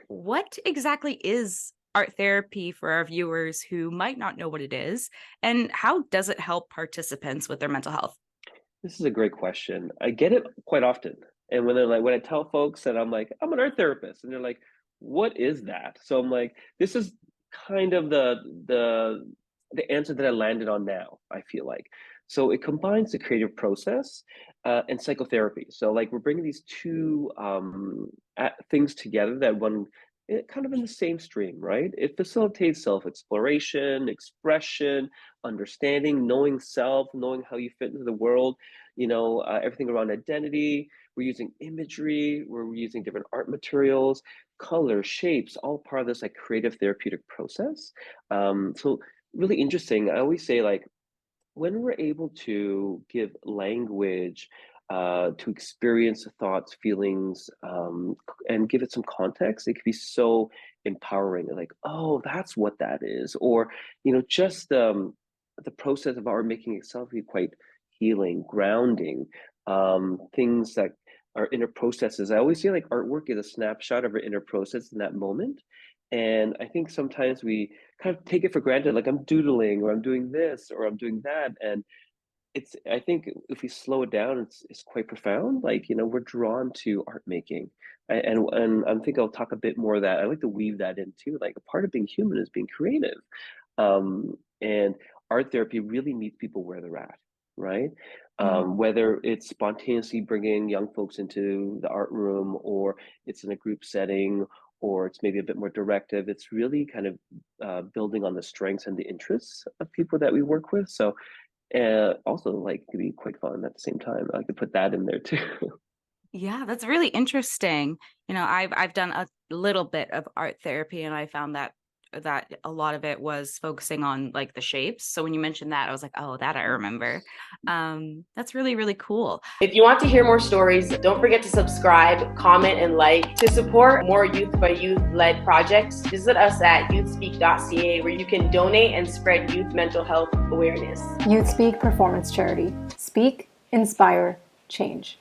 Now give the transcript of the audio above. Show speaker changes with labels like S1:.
S1: What exactly is art therapy for our viewers who might not know what it is? And how does it help participants with their mental health?
S2: This is a great question. I get it quite often. And when I tell folks that I'm like, I'm an art therapist, and they're like, what is that? So I'm like, this is kind of the answer that I landed on now, I feel like. So it combines the creative process and psychotherapy. So like we're bringing these two things together that one kind of in the same stream, right? It facilitates self-exploration, expression, understanding, knowing self, knowing how you fit into the world, everything around identity. We're using imagery, we're using different art materials, color, shapes, all part of this like creative therapeutic process. So really interesting. I always say like when we're able to give language to experience thoughts, feelings, and give it some context, it can be so empowering. Like, oh, that's what that is, or just the process of art making itself be quite healing, grounding. Things that are inner processes. I always feel like artwork is a snapshot of our inner process in that moment. And I think sometimes we kind of take it for granted, like I'm doodling or I'm doing this or I'm doing that. And I think if we slow it down, it's quite profound. Like, we're drawn to art making. And I think I'll talk a bit more of that. I like to weave that in too. Like a part of being human is being creative. And art therapy really meets people where they're at, right?
S1: Mhm.
S2: Whether it's spontaneously bringing young folks into the art room, or it's in a group setting, or it's maybe a bit more directive, it's really kind of building on the strengths and the interests of people that we work with. So, also like to be quite fun at the same time. I like to put that in there too.
S1: Yeah, that's really interesting. I've done a little bit of art therapy and I found that a lot of it was focusing on like the shapes. So when you mentioned that, I was like, oh, that I remember. That's really, really cool.
S3: If you want to hear more stories, don't forget to subscribe, comment, and like. To support more youth by youth led projects, visit us at youthspeak.ca where you can donate and spread youth mental health awareness.
S4: YouthSpeak Performance Charity. Speak, inspire, change.